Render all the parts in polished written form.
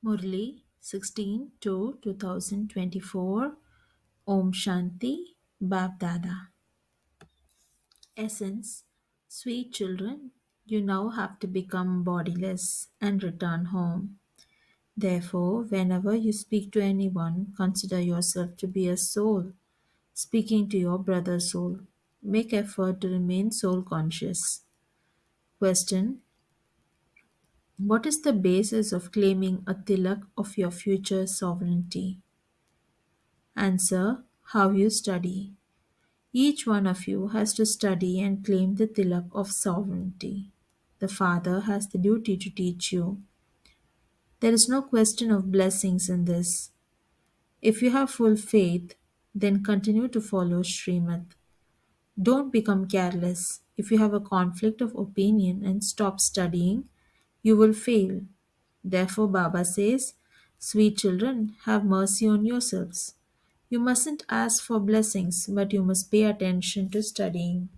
Murli 16 to 2024. Om Shanti Bab Dada. Essence. Sweet children, you now have to become bodiless and return home. Therefore, whenever you speak to anyone, consider yourself to be a soul speaking to your brother soul. Make effort to remain soul conscious. Question. What is the basis of claiming a tilak of your future sovereignty? Answer. How you study. Each one of you has to study and claim the tilak of sovereignty. The Father has the duty to teach you. There is no question of blessings in this. If you have full faith, then continue to follow Srimad. Don't become careless. If you have a conflict of opinion and stop studying, you will fail. Therefore, Baba says, Sweet children, have mercy on yourselves. You mustn't ask for blessings, but you must pay attention to studying.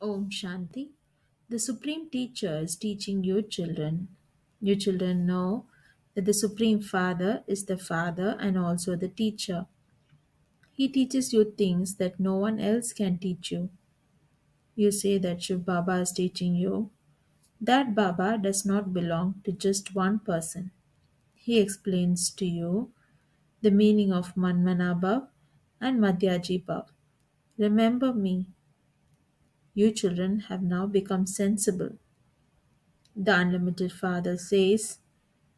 Om Shanti. The Supreme Teacher is teaching you children. You children know that the Supreme Father is the Father and also the Teacher. He teaches you things that no one else can teach you. You say that Shiv Baba is teaching you. That Baba does not belong to just one person. He explains to you the meaning of Manmana Bhav and Madhyaji Bhav. Remember me. You children have now become sensible. The Unlimited Father says,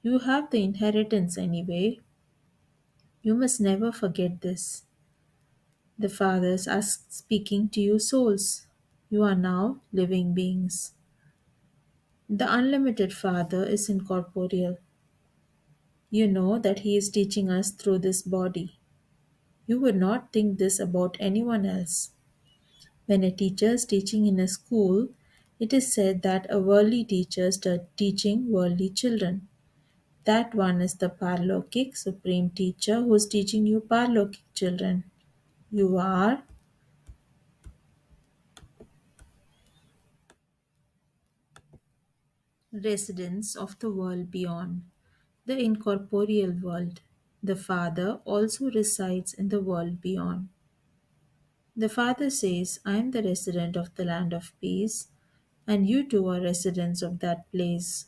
You have the inheritance anyway. You must never forget this. The Fathers are speaking to you souls. You are now living beings. The Unlimited Father is incorporeal. You know that He is teaching us through this body. You would not think this about anyone else. When a teacher is teaching in a school, it is said that a worldly teacher is teaching worldly children. That one is the Parlokik Supreme Teacher who is teaching you Parlokik children. You are residents of the world beyond, the incorporeal world. The Father also resides in the world beyond. The Father says, I am the resident of the land of peace, and you too are residents of that place.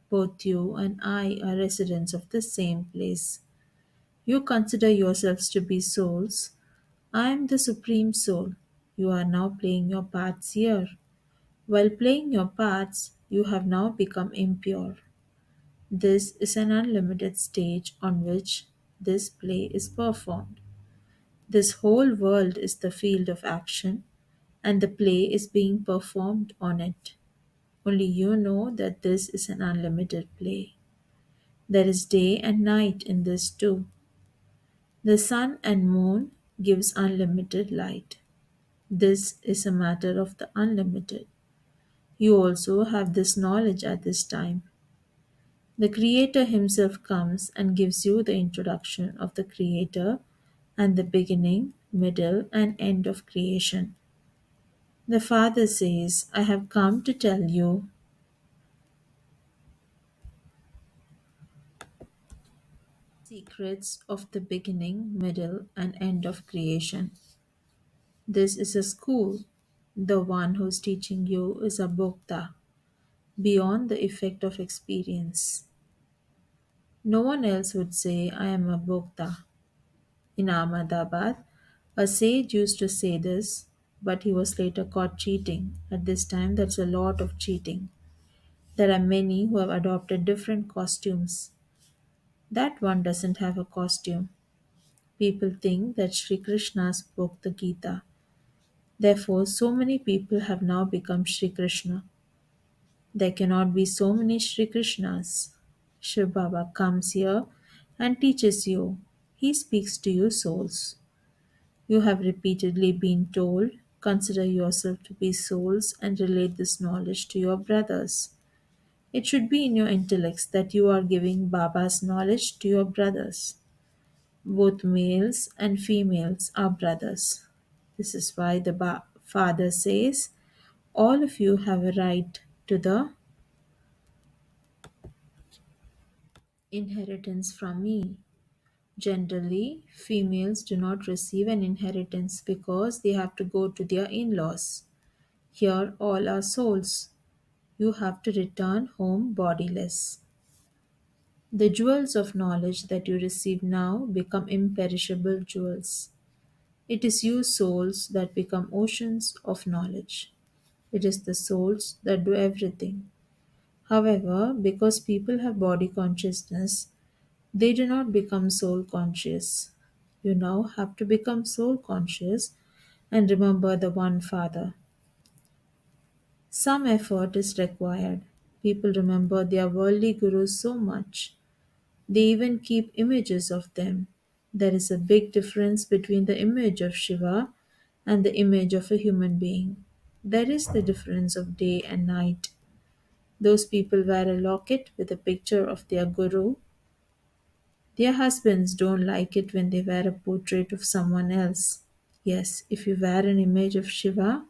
Both you and I are residents of the same place. You consider yourselves to be souls. I am the Supreme Soul. You are now playing your parts here. While playing your parts, you have now become impure. This is an unlimited stage on which this play is performed. This whole world is the field of action, and the play is being performed on it. Only you know that this is an unlimited play. There is day and night in this too. The sun and moon gives unlimited light. This is a matter of the unlimited. You also have this knowledge at this time. The Creator Himself comes and gives you the introduction of the Creator and the beginning, middle, and end of creation. The Father says, I have come to tell you Secrets of the beginning, middle, and end of creation. This is a school. The one who's teaching you is a Bhokta, beyond the effect of experience. No one else would say, I am a Bhokta. In Ahmedabad, a sage used to say this, but he was later caught cheating. At this time, that's a lot of cheating. There are many who have adopted different costumes. That one doesn't have a costume. People think that Sri Krishna spoke the Gita. Therefore, so many people have now become Sri Krishna. There cannot be so many Sri Krishnas. Shiv Baba comes here and teaches you. He speaks to you souls. You have repeatedly been told, consider yourself to be souls and relate this knowledge to your brothers. It should be in your intellects that you are giving Baba's knowledge to your brothers. Both males and females are brothers. This is why the Father says, all of you have a right to the inheritance from me. Generally, females do not receive an inheritance because they have to go to their in laws. Here, all are souls. You have to return home bodiless. The jewels of knowledge that you receive now become imperishable jewels. It is you souls that become oceans of knowledge. It is the souls that do everything. However, because people have body consciousness, they do not become soul conscious. You now have to become soul conscious and remember the one Father. Some effort is required. People remember their worldly gurus so much. They even keep images of them. There is a big difference between the image of Shiva and the image of a human being. There is the difference of day and night. Those people wear a locket with a picture of their guru. Their husbands don't like it when they wear a portrait of someone else. Yes, if you wear an image of Shiva,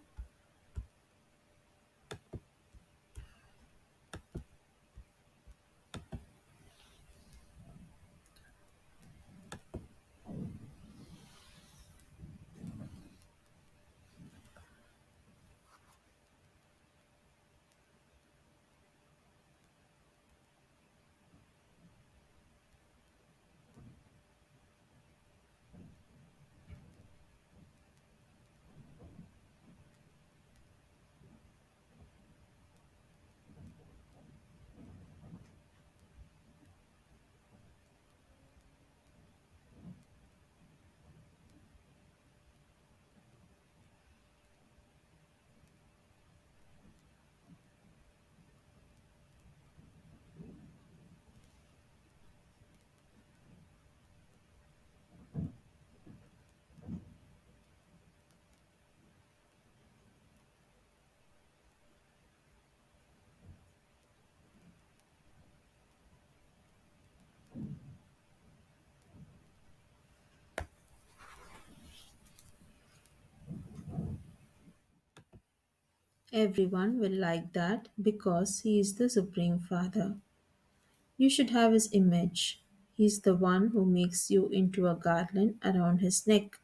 everyone will like that because he is the Supreme Father. You should have his image. He is the one who makes you into a garland around his neck.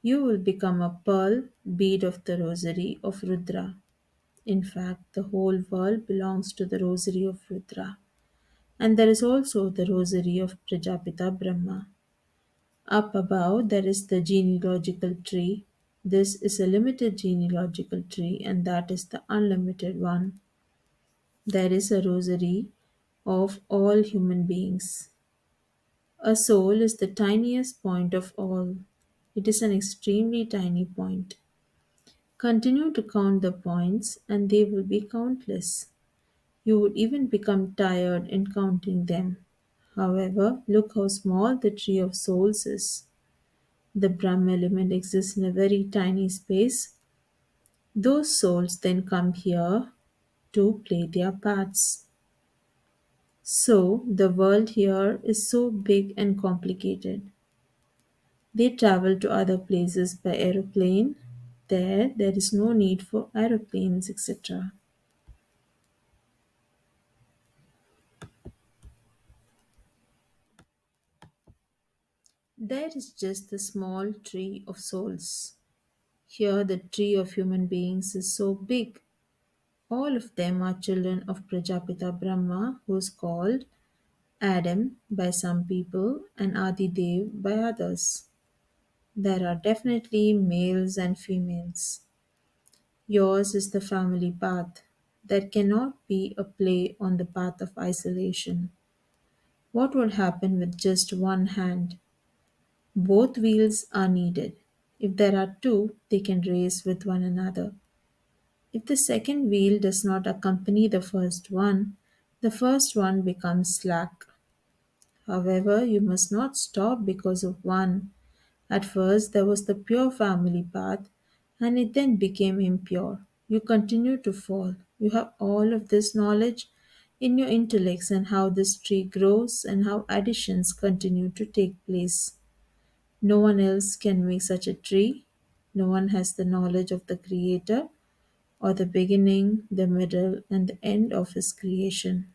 You will become a pearl bead of the rosary of Rudra. In fact, the whole world belongs to the rosary of Rudra. And there is also the rosary of Prajapita Brahma. Up above, there is the genealogical tree. This is a limited genealogical tree, and that is the unlimited one. There is a rosary of all human beings. A soul is the tiniest point of all. It is an extremely tiny point. Continue to count the points, and they will be countless. You would even become tired in counting them. However, look how small the tree of souls is. The Brahma element exists in a very tiny space. Those souls then come here to play their parts. So, the world here is so big and complicated. They travel to other places by aeroplane. There is no need for aeroplanes, etc. There is just the small tree of souls. Here, the tree of human beings is so big. All of them are children of Prajapita Brahma, who is called Adam by some people and Adidev by others. There are definitely males and females. Yours is the family path. There cannot be a play on the path of isolation. What would happen with just one hand? Both wheels are needed. If there are two, they can race with one another. If the second wheel does not accompany the first one becomes slack. However, you must not stop because of one. At first, there was the pure family path, and it then became impure. You continue to fall. You have all of this knowledge in your intellects and how this tree grows and how additions continue to take place. No one else can make such a tree. No one has the knowledge of the Creator or the beginning, the middle, and the end of His creation.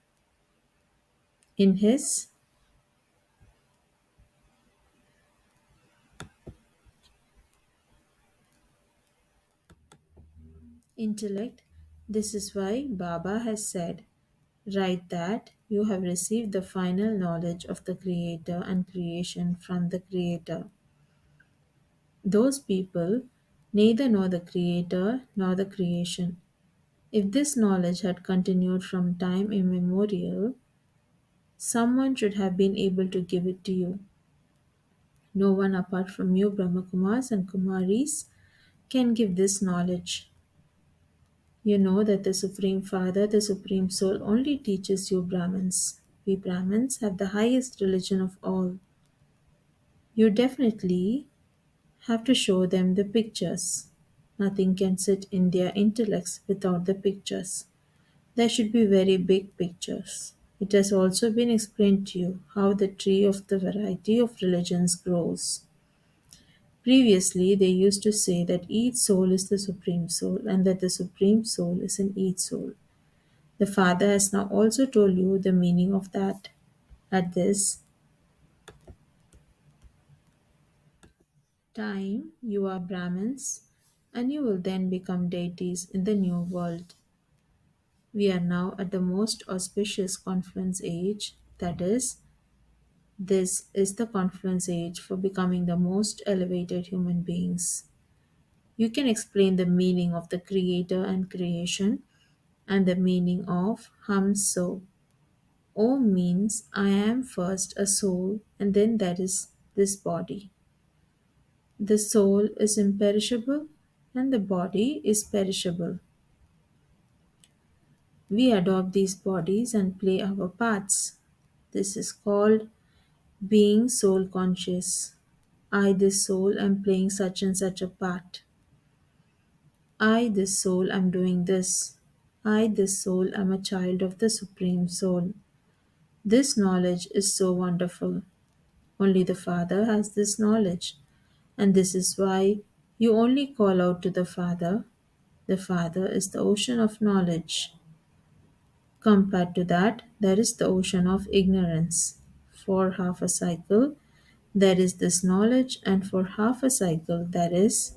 In His intellect, this is why Baba has said, write that you have received the final knowledge of the Creator and creation from the Creator. Those people neither know the Creator nor the creation. If this knowledge had continued from time immemorial, someone should have been able to give it to you. No one apart from you, Brahmakumars and Kumaris, can give this knowledge. You know that the Supreme Father, the Supreme Soul, only teaches you Brahmins. We Brahmins have the highest religion of all. You definitely have to show them the pictures. Nothing can sit in their intellects without the pictures. There should be very big pictures. It has also been explained to you how the tree of the variety of religions grows. Previously, they used to say that each soul is the Supreme Soul and that the Supreme Soul is in each soul. The Father has now also told you the meaning of that. At this time, you are Brahmins and you will then become deities in the new world. We are now at the most auspicious confluence age, that is, this is the confluence age for becoming the most elevated human beings. You can explain the meaning of the Creator and creation and the meaning of Hum So. Om means I am first a soul and then there is this body. The soul is imperishable and the body is perishable. We adopt these bodies and play our parts. This is called being soul conscious. I, this soul, am playing such and such a part. I, this soul, am doing this. I, this soul, am a child of the Supreme Soul. This knowledge is so wonderful. Only the Father has this knowledge, and this is why you only call out to the Father. The Father is the ocean of knowledge. Compared to that, there is the ocean of ignorance. For half a cycle, there is this knowledge, and for half a cycle, there is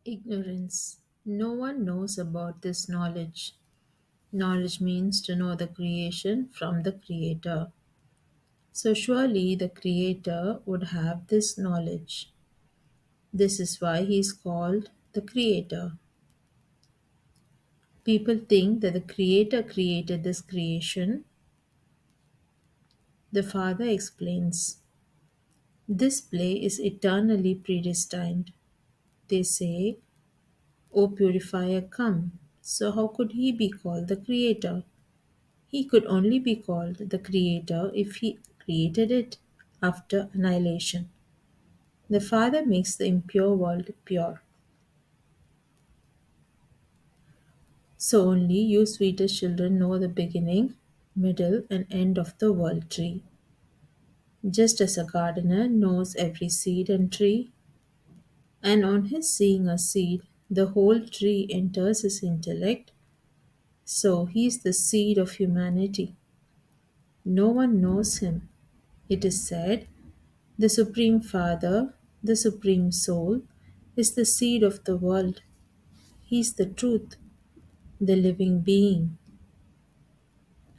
Ignorance. No one knows about this knowledge. Knowledge means to know the creation from the Creator. So surely the Creator would have this knowledge. This is why he is called the Creator. People think that the Creator created this creation. The Father explains, this play is eternally predestined. They say, O Purifier, come. So how could he be called the Creator? He could only be called the Creator if he created it after annihilation. The Father makes the impure world pure. So only you sweetest children know the beginning, middle, and end of the world tree. Just as a gardener knows every seed and tree, and on his seeing a seed, the whole tree enters his intellect, so he is the seed of humanity. No one knows him. It is said, the Supreme Father, the Supreme Soul, is the seed of the world. He is the truth, the living being,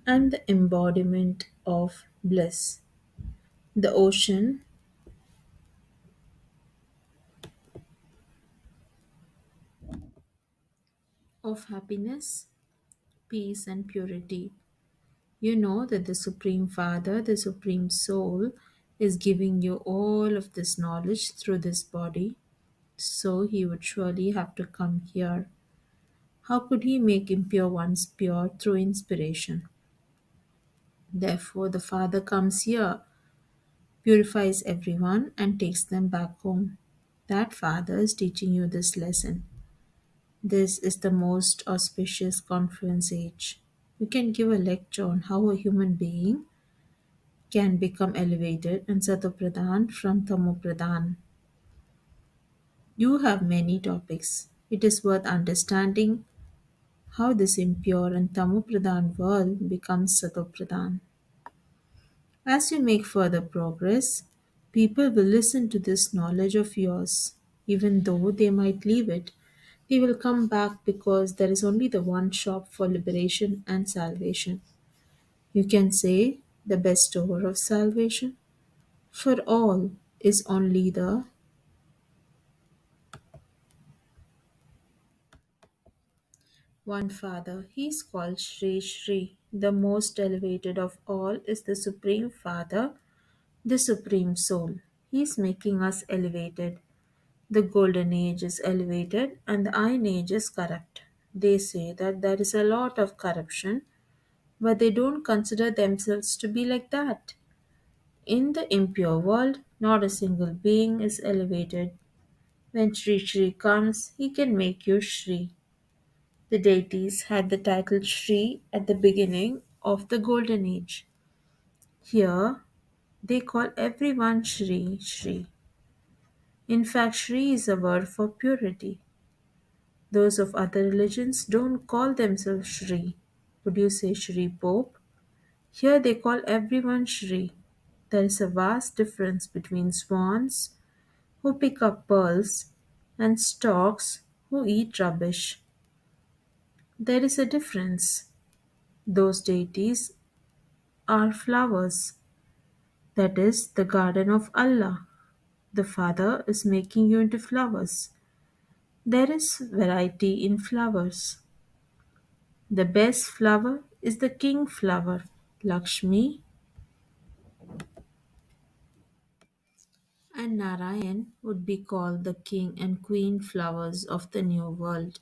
and the embodiment of bliss. The ocean of happiness, peace, and purity. You know that the Supreme Father, the Supreme Soul, is giving you all of this knowledge through this body, so he would surely have to come here. How could he make impure ones pure through inspiration? Therefore, the Father comes here, purifies everyone, and takes them back home. That Father is teaching you this lesson. This is the most auspicious conference age. You can give a lecture on how a human being can become elevated and Satopradhan from Tamopradhan. You have many topics. It is worth understanding how this impure and Tamopradhan world becomes Satopradhan. As you make further progress, people will listen to this knowledge of yours. Even though they might leave it, they will come back because there is only the one shop for liberation and salvation. You can say the bestower of salvation for all is only the one Father. He is called Sri Sri. The most elevated of all is the Supreme Father, the Supreme Soul. He is making us elevated. The Golden Age is elevated and the Iron Age is corrupt. They say that there is a lot of corruption, but they don't consider themselves to be like that. In the impure world, not a single being is elevated. When Sri Sri comes, he can make you Sri. The deities had the title Shri at the beginning of the Golden Age. Here, they call everyone Shri Shri. In fact, Shri is a word for purity. Those of other religions don't call themselves Shri. Would you say Shri Pope? Here they call everyone Shri. There is a vast difference between swans who pick up pearls and storks who eat rubbish. There is a difference. Those deities are flowers. That is the garden of Allah. The Father is making you into flowers. There is variety in flowers. The best flower is the king flower, Lakshmi, and Narayan would be called the king and queen flowers of the new world.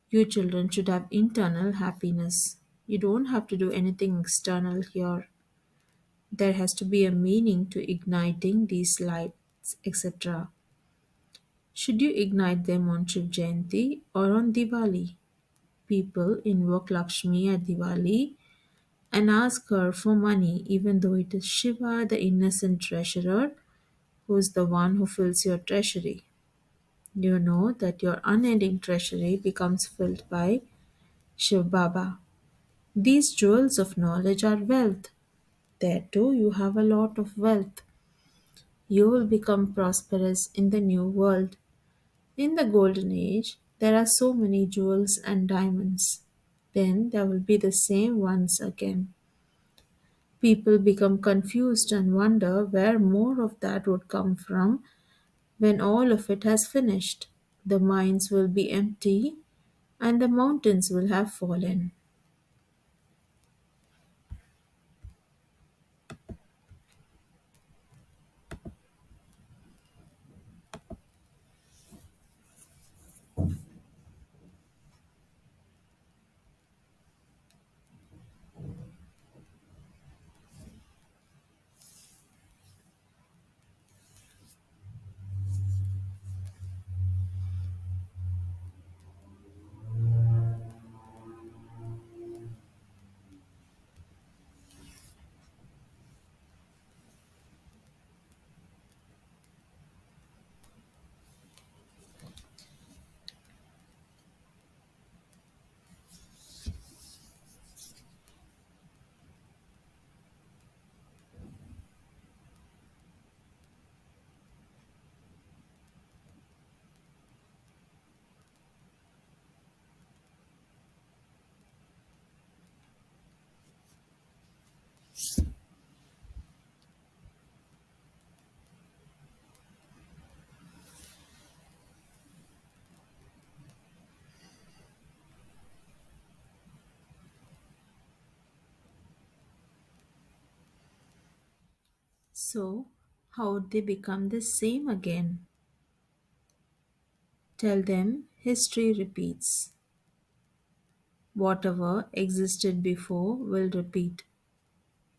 You children should have internal happiness. You don't have to do anything external here. There has to be a meaning to igniting these lights, etc. Should you ignite them on Shiv Jayanti or on Diwali? People invoke Lakshmi at Diwali and ask her for money, even though it is Shiva, the innocent treasurer, who is the one who fills your treasury. You know that your unending treasury becomes filled by Shiv Baba. These jewels of knowledge are wealth. There too, you have a lot of wealth. You will become prosperous in the new world. In the golden age, there are so many jewels and diamonds. Then there will be the same once again. People become confused and wonder where more of that would come from when all of it has finished. The mines will be empty and the mountains will have fallen. So, how would they become the same again? Tell them history repeats. Whatever existed before will repeat.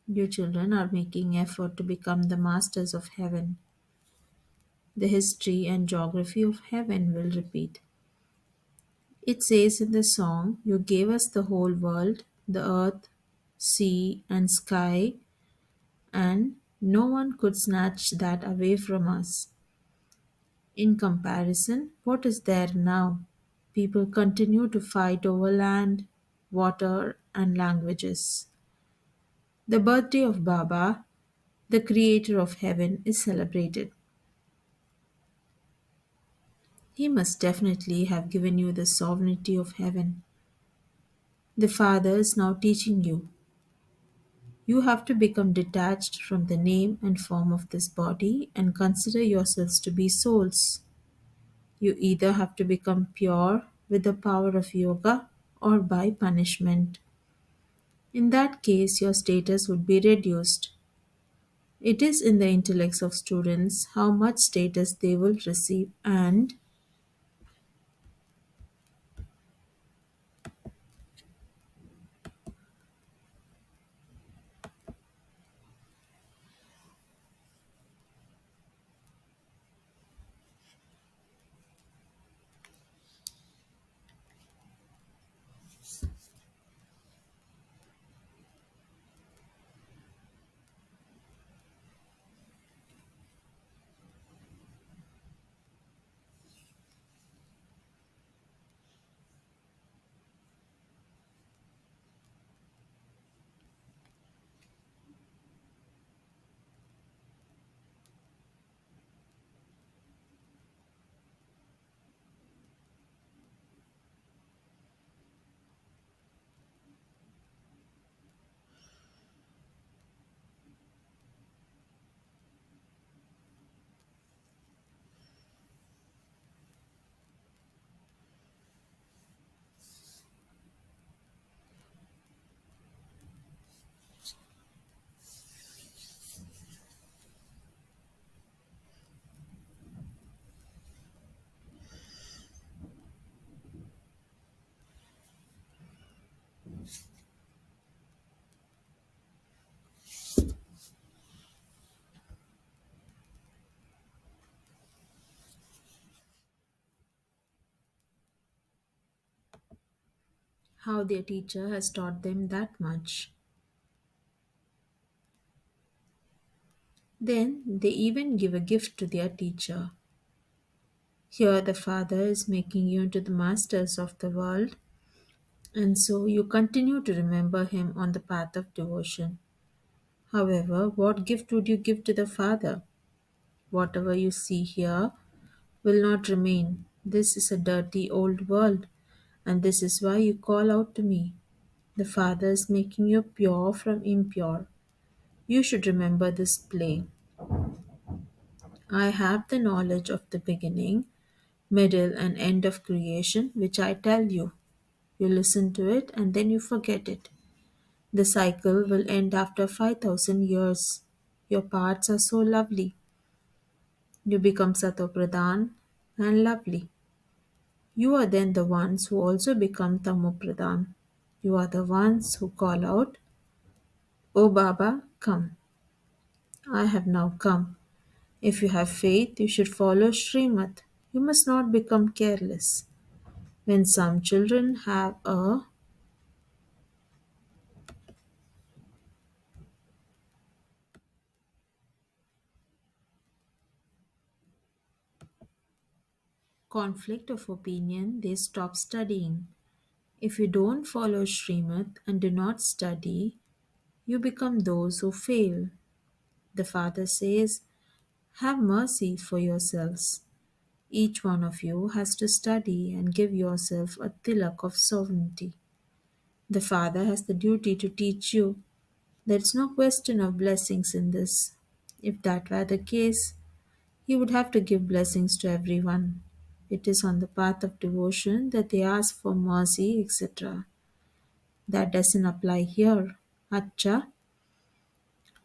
Your children are making effort to become the masters of heaven. The history and geography of heaven will repeat. It says in the song, "You gave us the whole world, the earth, sea, and sky, and no one could snatch that away from us." In comparison, what is there now? People continue to fight over land, water, and languages. The birthday of Baba, the creator of heaven, is celebrated. He must definitely have given you the sovereignty of heaven. The Father is now teaching you. You have to become detached from the name and form of this body and consider yourselves to be souls. You either have to become pure with the power of yoga or by punishment. In that case, your status would be reduced. It is in the intellects of students how much status they will receive and how their teacher has taught them that much. Then they even give a gift to their teacher. Here, the Father is making you into the masters of the world, and so you continue to remember Him on the path of devotion. However, what gift would you give to the Father? Whatever you see here will not remain. This is a dirty old world, and this is why you call out to me. The Father is making you pure from impure. You should remember this play. I have the knowledge of the beginning, middle, and end of creation, which I tell you. You listen to it and then you forget it. The cycle will end after 5,000 years. Your parts are so lovely. You become Satopradhan and lovely. You are then the ones who also become Tamopradhan. You are the ones who call out, "O Baba, come. I have now come." If you have faith, you should follow Srimad. You must not become careless. When some children have a conflict of opinion, they stop studying. If you don't follow Srimad and do not study, you become those who fail. The Father says, "Have mercy for yourselves." Each one of you has to study and give yourself a tilak of sovereignty. The Father has the duty to teach you. There is no question of blessings in this. If that were the case, He would have to give blessings to everyone. It is on the path of devotion that they ask for mercy, etc. That doesn't apply here. Acha,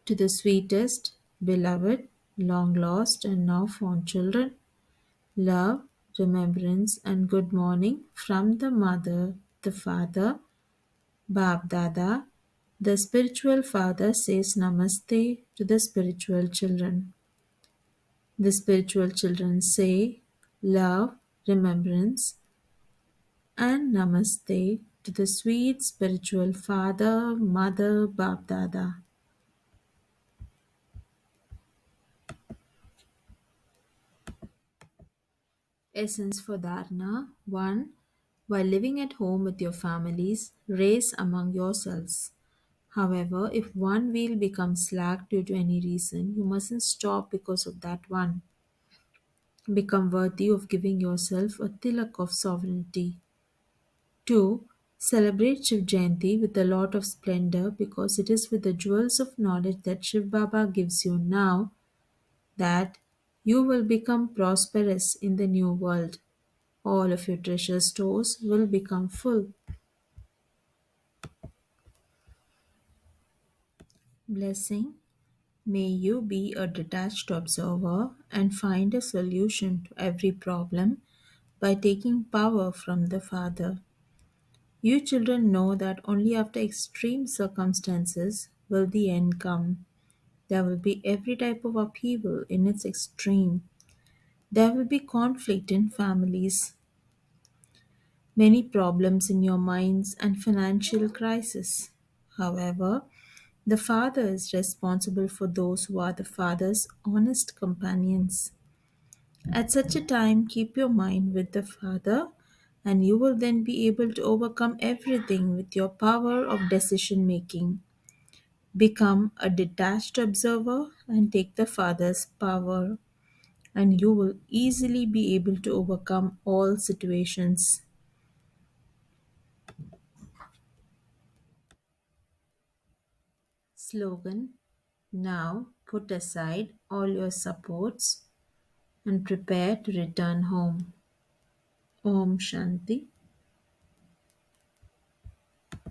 to the sweetest, beloved, long lost, and now found children, love, remembrance, and good morning from the mother, the father, Bab Dada. The spiritual father says Namaste to the spiritual children. The spiritual children say love, remembrance, and Namaste to the sweet spiritual father, mother, Bab Dada. Essence for Dharana 1. While living at home with your families, race among yourselves. However, if one wheel becomes slack due to any reason, you mustn't stop because of that one. Become worthy of giving yourself a tilak of sovereignty. 2. Celebrate Shiv Jayanti with a lot of splendor because it is with the jewels of knowledge that Shiv Baba gives you now that you will become prosperous in the new world. All of your treasure stores will become full. Blessing. May you be a detached observer and find a solution to every problem by taking power from the Father. You children know that only after extreme circumstances will the end come. There will be every type of upheaval in its extreme. There will be conflict in families, many problems in your minds, and financial crisis. However, the Father is responsible for those who are the Father's honest companions. At such a time, keep your mind with the Father, and you will then be able to overcome everything with your power of decision making. Become a detached observer and take the Father's power, and you will easily be able to overcome all situations. Slogan. Now put aside all your supports and prepare to return home. Om Shanti.